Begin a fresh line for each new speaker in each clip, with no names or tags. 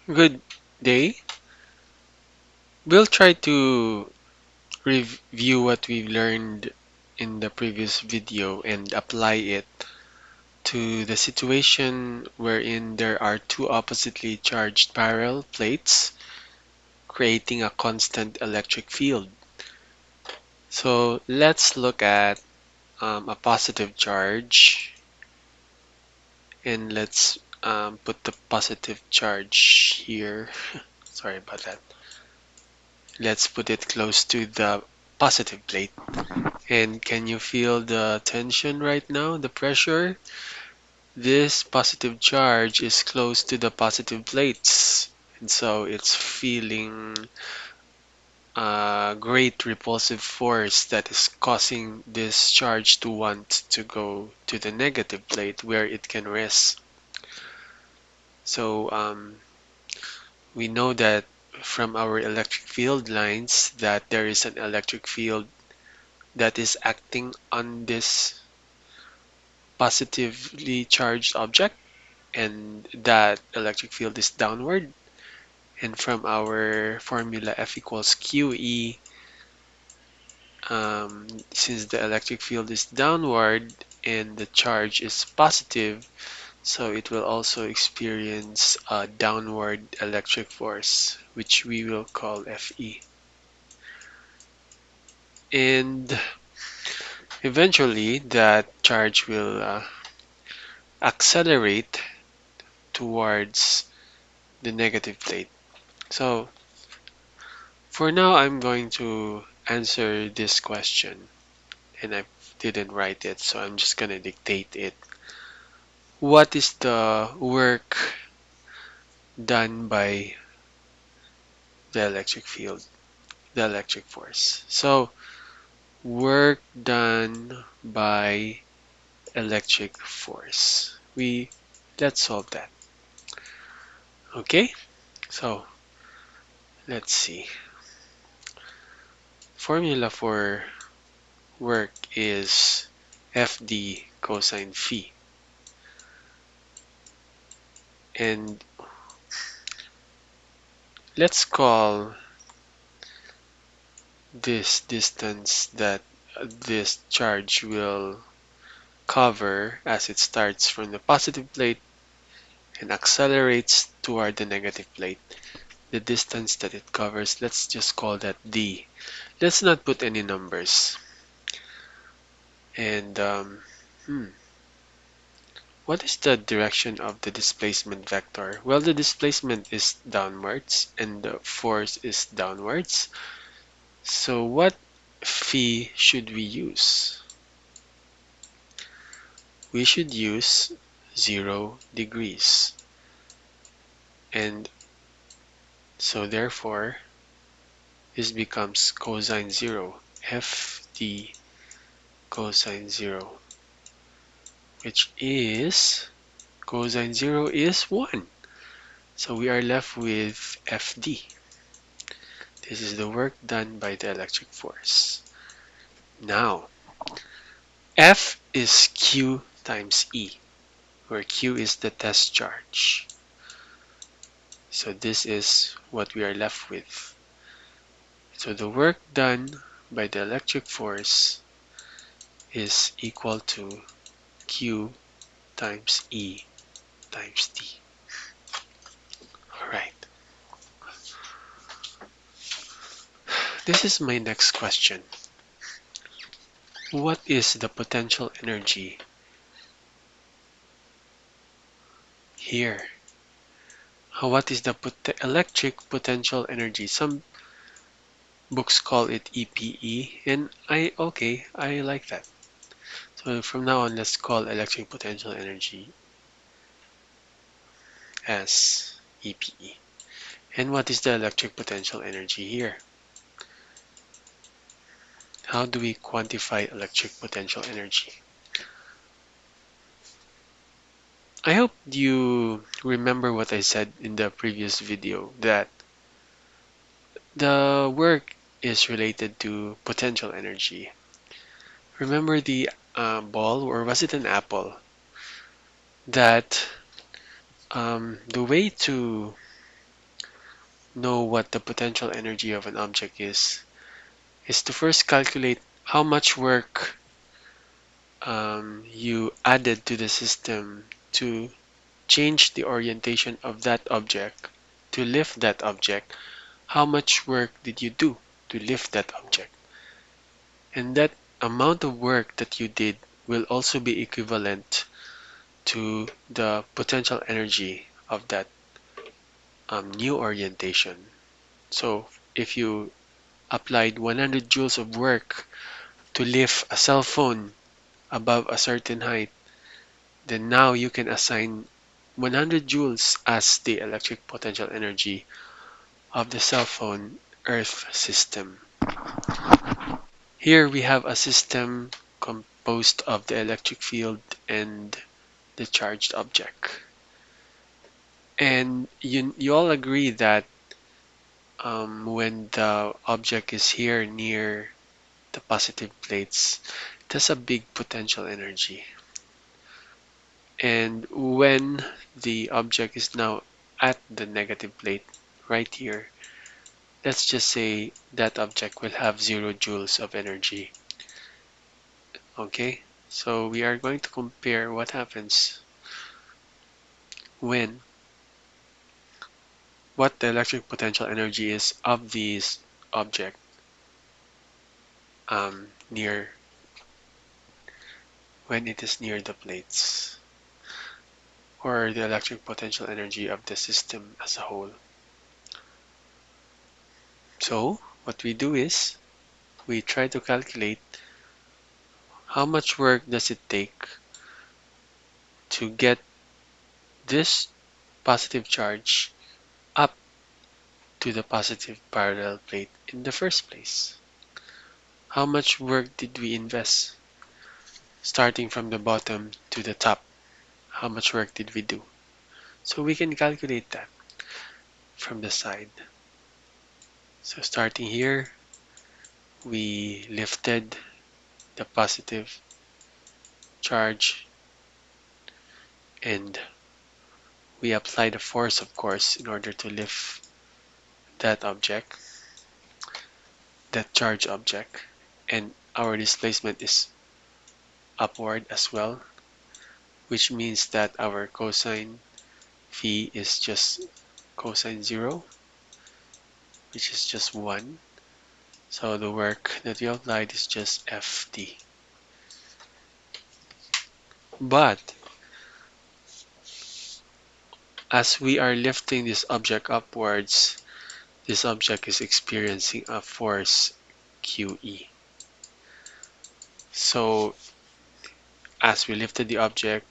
Good day. We'll try to review what we've learned in the previous video and apply it to the situation wherein there are two oppositely charged parallel plates creating a constant electric field. So let's look at a positive charge and let's put the positive charge here. Sorry about that. Let's put it close to the positive plate. And can you feel the tension right now, the pressure? This positive charge is close to the positive plates, and so it's feeling a great repulsive force that is causing this charge to want to go to the negative plate where it can rest. So we know that from our electric field lines that there is an electric field that is acting on this positively charged object, and that electric field is downward. And from our formula F equals QE, since the electric field is downward and the charge is positive, so it will also experience a downward electric force, which we will call Fe. And eventually, that charge will accelerate towards the negative plate. So for now, I'm going to answer this question, and I didn't write it, so I'm just gonna dictate it. What is the work done by the electric field, the electric force? So, work done by electric force. Let's solve that. Okay, so let's see. Formula for work is FD cosine phi. And let's call this distance that this charge will cover as it starts from the positive plate and accelerates toward the negative plate. The distance that it covers, let's just call that d. Let's not put any numbers. And what is the direction of the displacement vector? Well, the displacement is downwards and the force is downwards. So what phi should we use? We should use 0 degrees. And so therefore, this becomes cosine 0, FD cosine 0, which is cosine 0 is 1. So we are left with FD. This is the work done by the electric force. Now, F is Q times E, where Q is the test charge. So this is what we are left with. So the work done by the electric force is equal to Q times E times D. Alright, this is my next question. What is the potential energy here? What is the electric potential energy? Some books call it EPE, and I like that. So from now on, let's call electric potential energy as EPE. And what is the electric potential energy here? How do we quantify electric potential energy? I hope you remember what I said in the previous video, that the work is related to potential energy. Remember the ball, or was it an apple? That the way to know what the potential energy of an object is to first calculate how much work you added to the system to change the orientation of that object, to lift that object. How much work did you do to lift that object? And that amount of work that you did will also be equivalent to the potential energy of that new orientation. So if you applied 100 joules of work to lift a cell phone above a certain height, then now you can assign 100 joules as the electric potential energy of the cell phone Earth system. Here we have a system composed of the electric field and the charged object. And you all agree that when the object is here near the positive plates, it has a big potential energy. And when the object is now at the negative plate, right here, let's just say that object will have 0 joules of energy. Okay, so we are going to compare what happens when what the electric potential energy is of these object near when it is near the plates, or the electric potential energy of the system as a whole. So what we do is we try to calculate how much work does it take to get this positive charge up to the positive parallel plate in the first place. How much work did we invest starting from the bottom to the top? How much work did we do? So we can calculate that from the side. So starting here, we lifted the positive charge and we applied a force, of course, in order to lift that object, that charge object, and our displacement is upward as well, which means that our cosine phi is just cosine 0, which is just 1. So the work that we applied is just Ft. But as we are lifting this object upwards, this object is experiencing a force QE. So as we lifted the object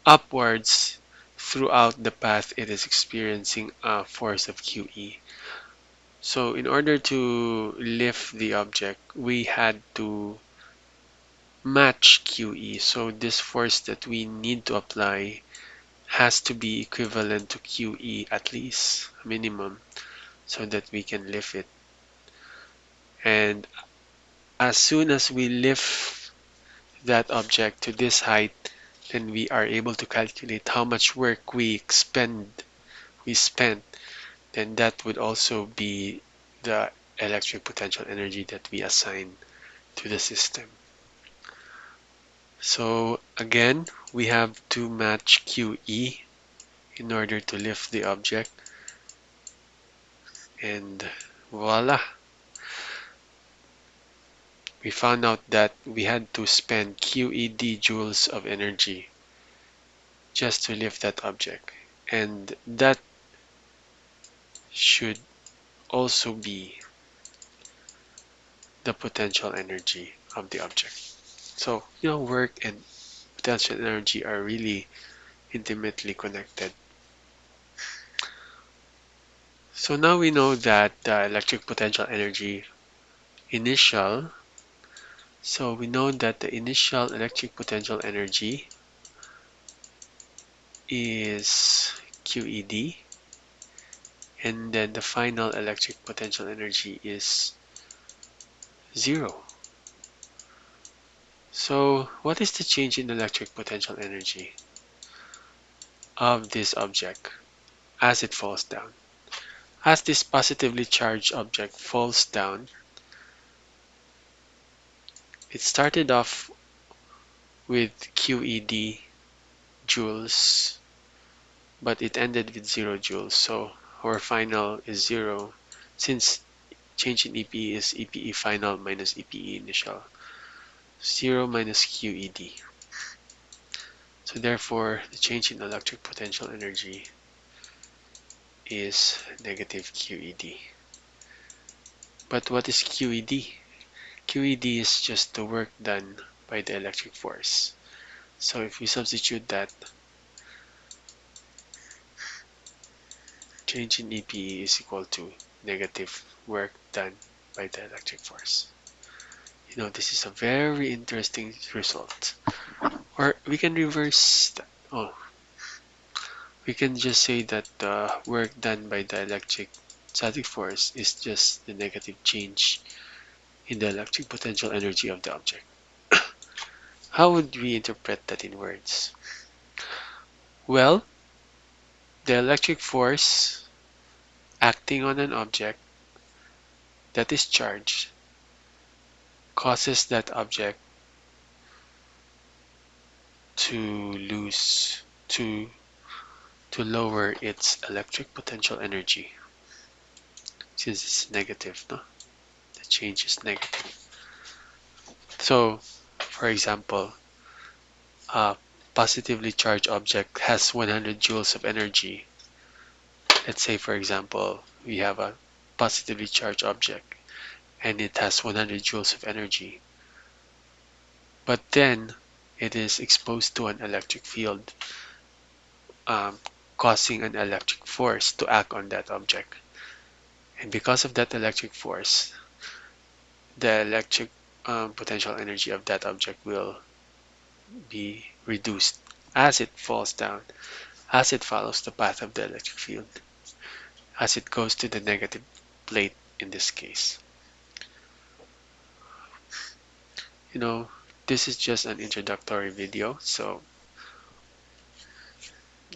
upwards throughout the path, it is experiencing a force of QE. So in order to lift the object, we had to match QE. So this force that we need to apply has to be equivalent to QE at least, minimum, so that we can lift it. And as soon as we lift that object to this height, then we are able to calculate how much work we spent, then that would also be the electric potential energy that we assign to the system. So again, we have to match QE in order to lift the object, and voila, we found out that we had to spend QED joules of energy just to lift that object, and that should also be the potential energy of the object. So, work and potential energy are really intimately connected. So now we know that the electric potential energy initial, so we know that the initial electric potential energy is QED, and then the final electric potential energy is 0. So what is the change in electric potential energy of this object as it falls down? As this positively charged object falls down, it started off with QED joules, but it ended with 0 joules. So our final is 0 since change in EPE is EPE final minus EPE initial. 0 minus QED. So therefore, the change in electric potential energy is negative QED. But what is QED? QED is just the work done by the electric force. So if we substitute that, change in EPE is equal to negative work done by the electric force. You know, this is a very interesting result. Or we can reverse that. Oh, we can just say that the work done by the electric static force is just the negative change in the electric potential energy of the object. How would we interpret that in words? Well, the electric force acting on an object that is charged causes that object to lose to lower its electric potential energy since it's negative, no? The change is negative. So, for example, a positively charged object has 100 joules of energy. Let's say, for example, we have a positively charged object and it has 100 joules of energy. But then it is exposed to an electric field, um, causing an electric force to act on that object. And because of that electric force, the electric potential energy of that object will be reduced as it falls down, as it follows the path of the electric field, as it goes to the negative plate in this case. You know, this is just an introductory video, so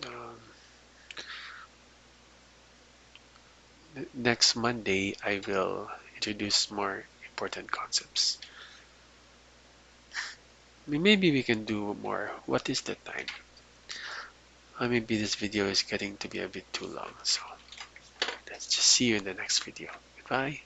um, next Monday I will introduce more important concepts. Maybe we can do more. What is the time? Maybe this video is getting to be a bit too long, so let's just see you in the next video. Goodbye.